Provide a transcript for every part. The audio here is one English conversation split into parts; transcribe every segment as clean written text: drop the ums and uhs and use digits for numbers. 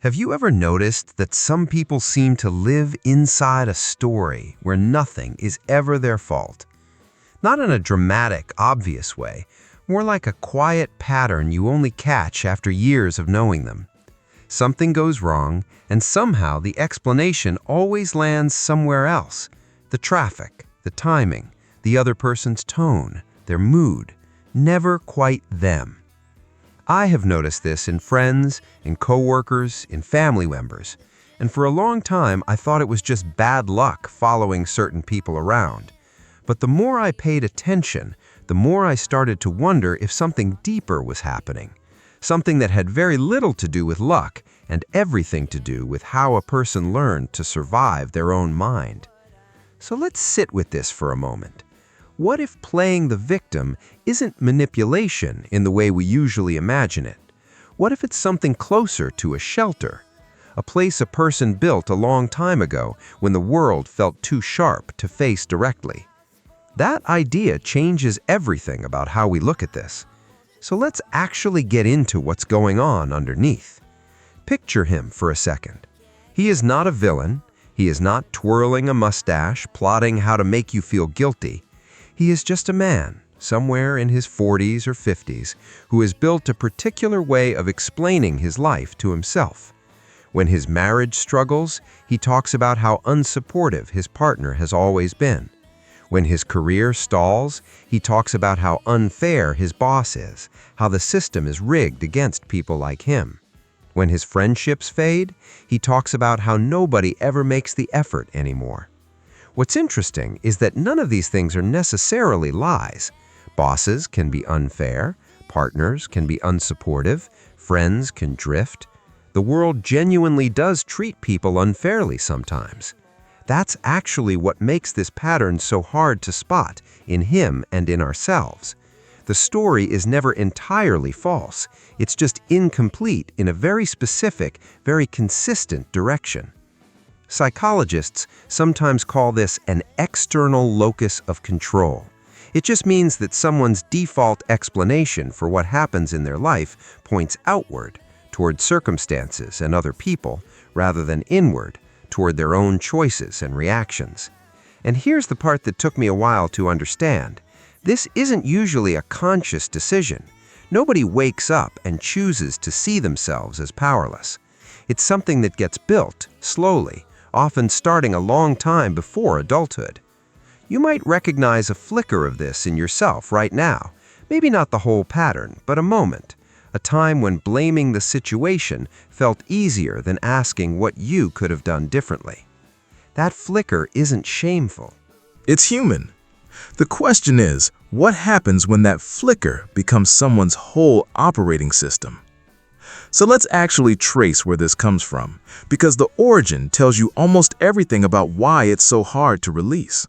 Have you ever noticed that some people seem to live inside a story where nothing is ever their fault? Not in a dramatic, obvious way, more like a quiet pattern you only catch after years of knowing them. Something goes wrong, and somehow the explanation always lands somewhere else. The traffic, the timing, the other person's tone, their mood, never quite them. I have noticed this in friends, in coworkers, in family members, and for a long time I thought it was just bad luck following certain people around. But the more I paid attention, the more I started to wonder if something deeper was happening, something that had very little to do with luck and everything to do with how a person learned to survive their own mind. So let's sit with this for a moment. What if playing the victim isn't manipulation in the way we usually imagine it? What if it's something closer to a shelter? A place a person built a long time ago when the world felt too sharp to face directly. That idea changes everything about how we look at this. So let's actually get into what's going on underneath. Picture him for a second. He is not a villain. He is not twirling a mustache, plotting how to make you feel guilty. He is just a man, somewhere in his 40s or 50s, who has built a particular way of explaining his life to himself. When his marriage struggles, he talks about how unsupportive his partner has always been. When his career stalls, he talks about how unfair his boss is, how the system is rigged against people like him. When his friendships fade, he talks about how nobody ever makes the effort anymore. What's interesting is that none of these things are necessarily lies. Bosses can be unfair, partners can be unsupportive, friends can drift. The world genuinely does treat people unfairly sometimes. That's actually what makes this pattern so hard to spot in him and in ourselves. The story is never entirely false. It's just incomplete in a very specific, very consistent direction. Psychologists sometimes call this an external locus of control. It just means that someone's default explanation for what happens in their life points outward, toward circumstances and other people, rather than inward, toward their own choices and reactions. And here's the part that took me a while to understand. This isn't usually a conscious decision. Nobody wakes up and chooses to see themselves as powerless. It's something that gets built, slowly, often starting a long time before adulthood. You might recognize a flicker of this in yourself right now. Maybe not the whole pattern, but a moment. A time when blaming the situation felt easier than asking what you could have done differently. That flicker isn't shameful. It's human. The question is, what happens when that flicker becomes someone's whole operating system? So let's actually trace where this comes from, because the origin tells you almost everything about why it's so hard to release.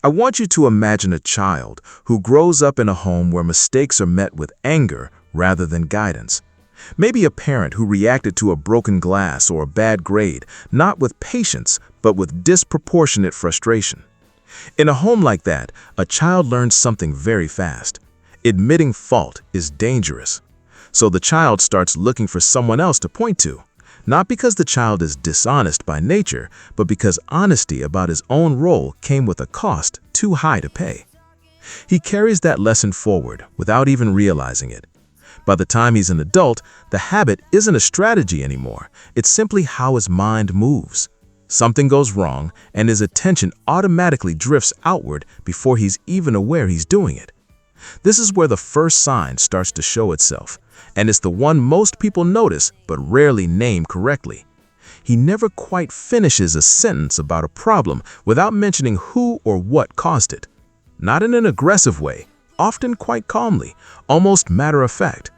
I want you to imagine a child who grows up in a home where mistakes are met with anger rather than guidance. Maybe a parent who reacted to a broken glass or a bad grade, not with patience, but with disproportionate frustration. In a home like that, a child learns something very fast. Admitting fault is dangerous. So the child starts looking for someone else to point to, not because the child is dishonest by nature, but because honesty about his own role came with a cost too high to pay. He carries that lesson forward without even realizing it. By the time he's an adult, the habit isn't a strategy anymore. It's simply how his mind moves. Something goes wrong, and his attention automatically drifts outward before he's even aware he's doing it. This is where the first sign starts to show itself, and it's the one most people notice but rarely name correctly. He never quite finishes a sentence about a problem without mentioning who or what caused it. Not in an aggressive way, often quite calmly, almost matter of fact.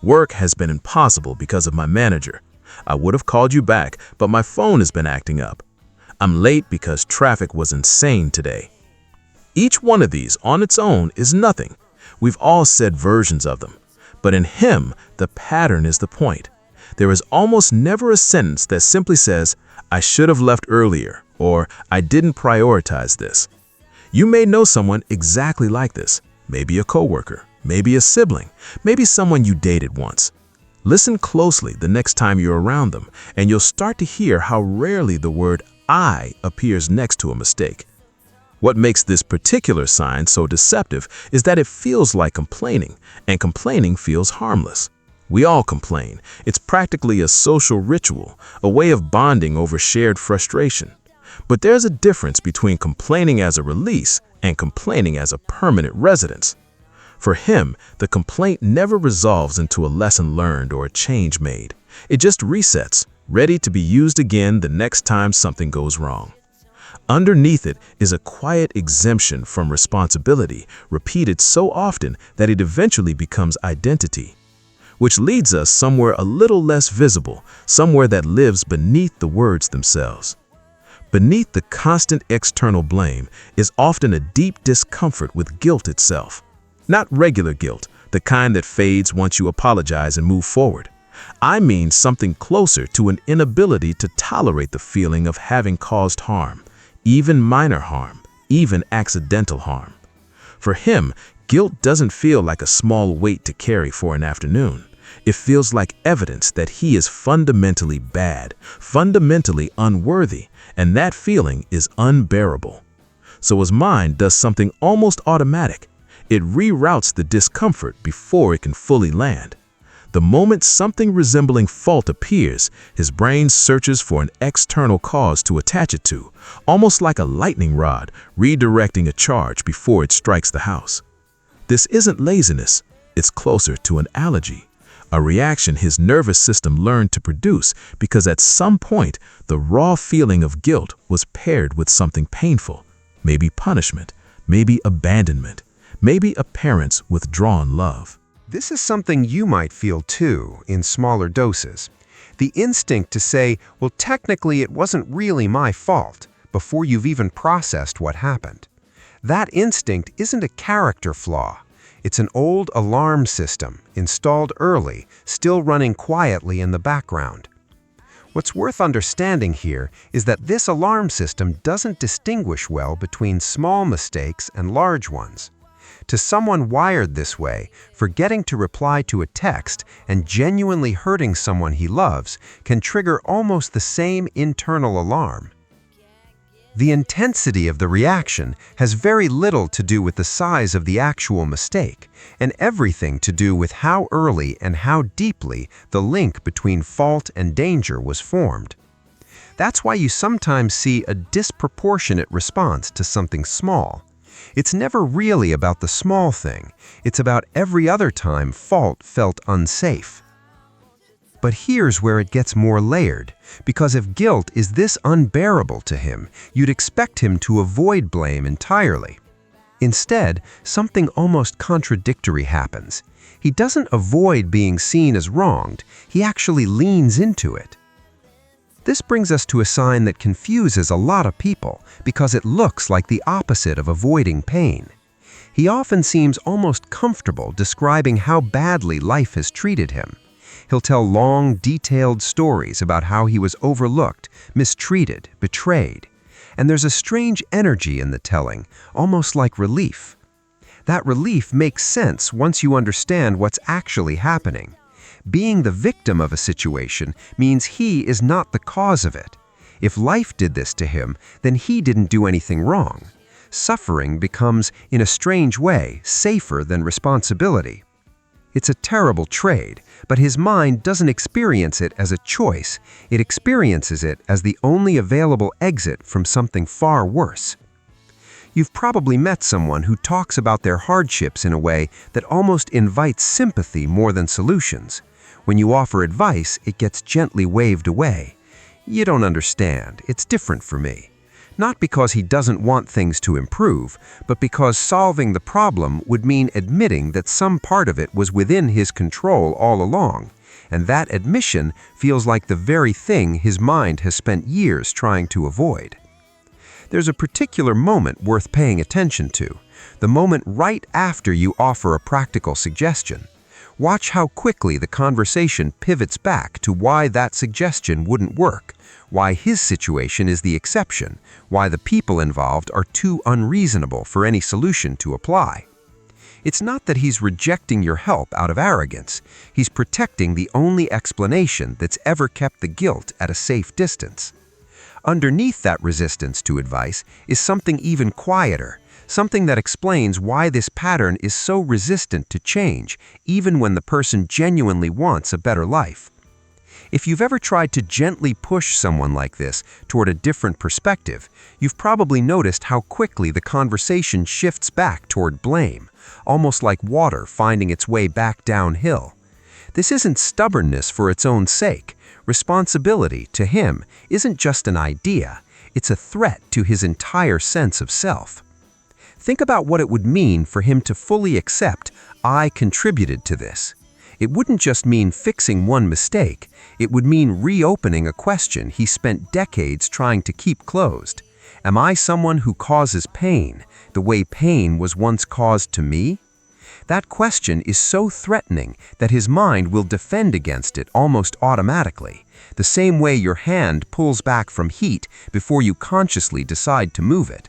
Work has been impossible because of my manager. I would have called you back, but my phone has been acting up. I'm late because traffic was insane today. Each one of these on its own is nothing. We've all said versions of them. But in him, the pattern is the point. There is almost never a sentence that simply says, I should have left earlier, or I didn't prioritize this. You may know someone exactly like this. Maybe a coworker, maybe a sibling, maybe someone you dated once. Listen closely the next time you're around them, and you'll start to hear how rarely the word I appears next to a mistake. What makes this particular sign so deceptive is that it feels like complaining, and complaining feels harmless. We all complain. It's practically a social ritual, a way of bonding over shared frustration. But there's a difference between complaining as a release and complaining as a permanent residence. For him, the complaint never resolves into a lesson learned or a change made. It just resets, ready to be used again the next time something goes wrong. Underneath it is a quiet exemption from responsibility, repeated so often that it eventually becomes identity. Which leads us somewhere a little less visible, somewhere that lives beneath the words themselves. Beneath the constant external blame is often a deep discomfort with guilt itself. Not regular guilt, the kind that fades once you apologize and move forward. I mean something closer to an inability to tolerate the feeling of having caused harm, even minor harm, even accidental harm. For him, guilt doesn't feel like a small weight to carry for an afternoon. It feels like evidence that he is fundamentally bad, fundamentally unworthy, and that feeling is unbearable. So his mind does something almost automatic. It reroutes the discomfort before it can fully land. The moment something resembling fault appears, his brain searches for an external cause to attach it to, almost like a lightning rod redirecting a charge before it strikes the house. This isn't laziness, it's closer to an allergy, a reaction his nervous system learned to produce because at some point the raw feeling of guilt was paired with something painful, maybe punishment, maybe abandonment, maybe a parent's withdrawn love. This is something you might feel too, in smaller doses. The instinct to say, well, technically it wasn't really my fault, before you've even processed what happened. That instinct isn't a character flaw. It's an old alarm system, installed early, still running quietly in the background. What's worth understanding here is that this alarm system doesn't distinguish well between small mistakes and large ones. To someone wired this way, forgetting to reply to a text and genuinely hurting someone he loves can trigger almost the same internal alarm. The intensity of the reaction has very little to do with the size of the actual mistake, and everything to do with how early and how deeply the link between fault and danger was formed. That's why you sometimes see a disproportionate response to something small. It's never really about the small thing. It's about every other time fault felt unsafe. But here's where it gets more layered, because if guilt is this unbearable to him, you'd expect him to avoid blame entirely. Instead, something almost contradictory happens. He doesn't avoid being seen as wronged, he actually leans into it. This brings us to a sign that confuses a lot of people because it looks like the opposite of avoiding pain. He often seems almost comfortable describing how badly life has treated him. He'll tell long, detailed stories about how he was overlooked, mistreated, betrayed. And there's a strange energy in the telling, almost like relief. That relief makes sense once you understand what's actually happening. Being the victim of a situation means he is not the cause of it. If life did this to him, then he didn't do anything wrong. Suffering becomes, in a strange way, safer than responsibility. It's a terrible trade, but his mind doesn't experience it as a choice. It experiences it as the only available exit from something far worse. You've probably met someone who talks about their hardships in a way that almost invites sympathy more than solutions. When you offer advice, it gets gently waved away. You don't understand. It's different for me. Not because he doesn't want things to improve, but because solving the problem would mean admitting that some part of it was within his control all along, and that admission feels like the very thing his mind has spent years trying to avoid. There's a particular moment worth paying attention to, the moment right after you offer a practical suggestion. Watch how quickly the conversation pivots back to why that suggestion wouldn't work, why his situation is the exception, why the people involved are too unreasonable for any solution to apply. It's not that he's rejecting your help out of arrogance. He's protecting the only explanation that's ever kept the guilt at a safe distance. Underneath that resistance to advice is something even quieter, something that explains why this pattern is so resistant to change, even when the person genuinely wants a better life. If you've ever tried to gently push someone like this toward a different perspective, you've probably noticed how quickly the conversation shifts back toward blame, almost like water finding its way back downhill. This isn't stubbornness for its own sake. Responsibility, to him, isn't just an idea, it's a threat to his entire sense of self. Think about what it would mean for him to fully accept, "I contributed to this." It wouldn't just mean fixing one mistake, it would mean reopening a question he spent decades trying to keep closed. Am I someone who causes pain, the way pain was once caused to me? That question is so threatening that his mind will defend against it almost automatically, the same way your hand pulls back from heat before you consciously decide to move it.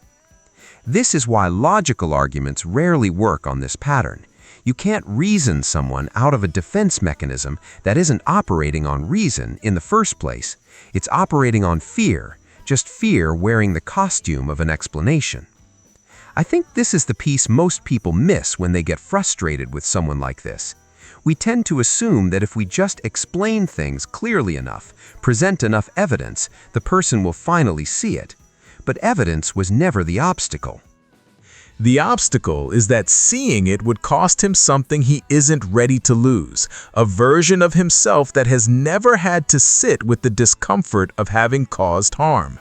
This is why logical arguments rarely work on this pattern. You can't reason someone out of a defense mechanism that isn't operating on reason in the first place. It's operating on fear, just fear wearing the costume of an explanation. I think this is the piece most people miss when they get frustrated with someone like this. We tend to assume that if we just explain things clearly enough, present enough evidence, the person will finally see it. But evidence was never the obstacle. The obstacle is that seeing it would cost him something he isn't ready to lose, a version of himself that has never had to sit with the discomfort of having caused harm.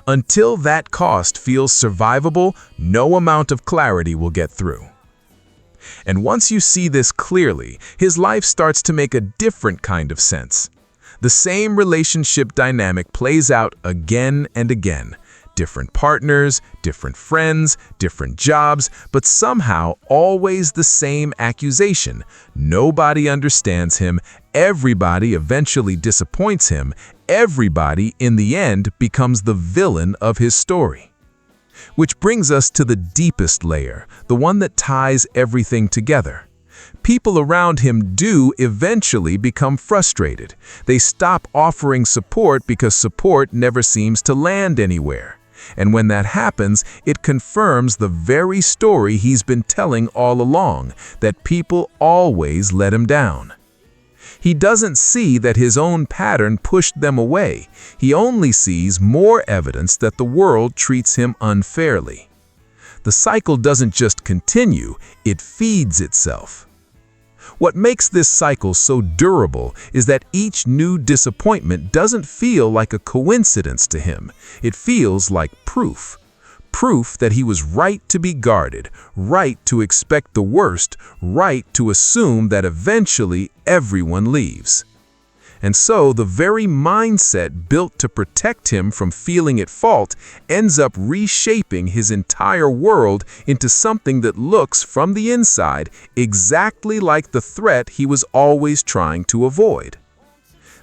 Until that cost feels survivable, no amount of clarity will get through. And once you see this clearly, his life starts to make a different kind of sense. The same relationship dynamic plays out again and again. Different partners, different friends, different jobs, but somehow always the same accusation. Nobody understands him, everybody eventually disappoints him, everybody in the end becomes the villain of his story. Which brings us to the deepest layer, the one that ties everything together. People around him do eventually become frustrated. They stop offering support because support never seems to land anywhere. And when that happens, it confirms the very story he's been telling all along, that people always let him down. He doesn't see that his own pattern pushed them away. He only sees more evidence that the world treats him unfairly. The cycle doesn't just continue, it feeds itself. What makes this cycle so durable is that each new disappointment doesn't feel like a coincidence to him. It feels like proof. Proof that he was right to be guarded, right to expect the worst, right to assume that eventually everyone leaves. And so the very mindset built to protect him from feeling at fault ends up reshaping his entire world into something that looks from the inside exactly like the threat he was always trying to avoid.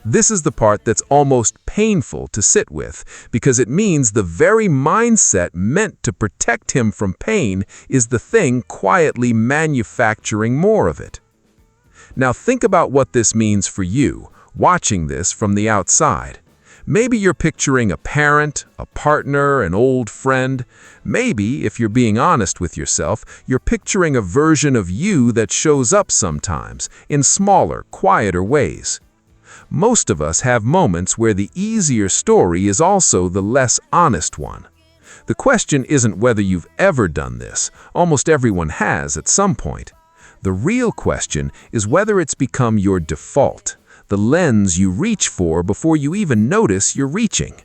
This is the part that's almost painful to sit with, because it means the very mindset meant to protect him from pain is the thing quietly manufacturing more of it. Now think about what this means for you, watching this from the outside. Maybe you're picturing a parent, a partner, an old friend. Maybe, if you're being honest with yourself, you're picturing a version of you that shows up sometimes, in smaller, quieter ways. Most of us have moments where the easier story is also the less honest one. The question isn't whether you've ever done this. Almost everyone has at some point. The real question is whether it's become your default, the lens you reach for before you even notice you're reaching.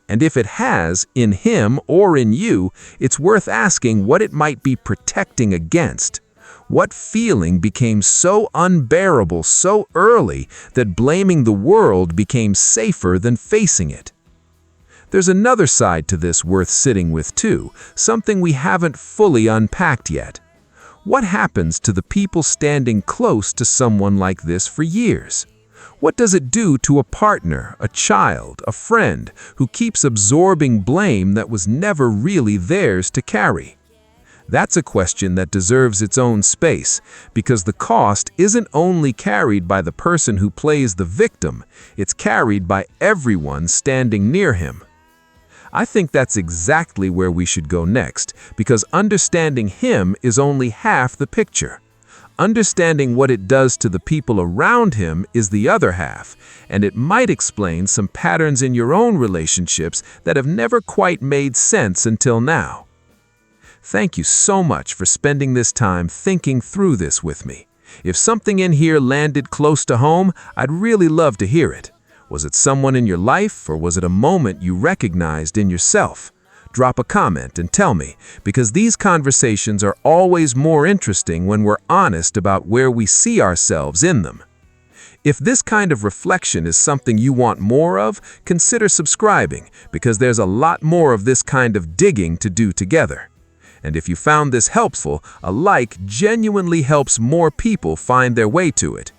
And if it has, in him or in you, it's worth asking what it might be protecting against. What feeling became so unbearable so early that blaming the world became safer than facing it? There's another side to this worth sitting with too, something we haven't fully unpacked yet. What happens to the people standing close to someone like this for years? What does it do to a partner, a child, a friend who keeps absorbing blame that was never really theirs to carry? That's a question that deserves its own space, because the cost isn't only carried by the person who plays the victim, it's carried by everyone standing near him. I think that's exactly where we should go next, because understanding him is only half the picture. Understanding what it does to the people around him is the other half, and it might explain some patterns in your own relationships that have never quite made sense until now. Thank you so much for spending this time thinking through this with me. If something in here landed close to home, I'd really love to hear it. Was it someone in your life, or was it a moment you recognized in yourself? Drop a comment and tell me, because these conversations are always more interesting when we're honest about where we see ourselves in them. If this kind of reflection is something you want more of, consider subscribing, because there's a lot more of this kind of digging to do together. And if you found this helpful, a like genuinely helps more people find their way to it.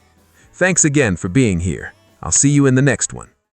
Thanks again for being here. I'll see you in the next one.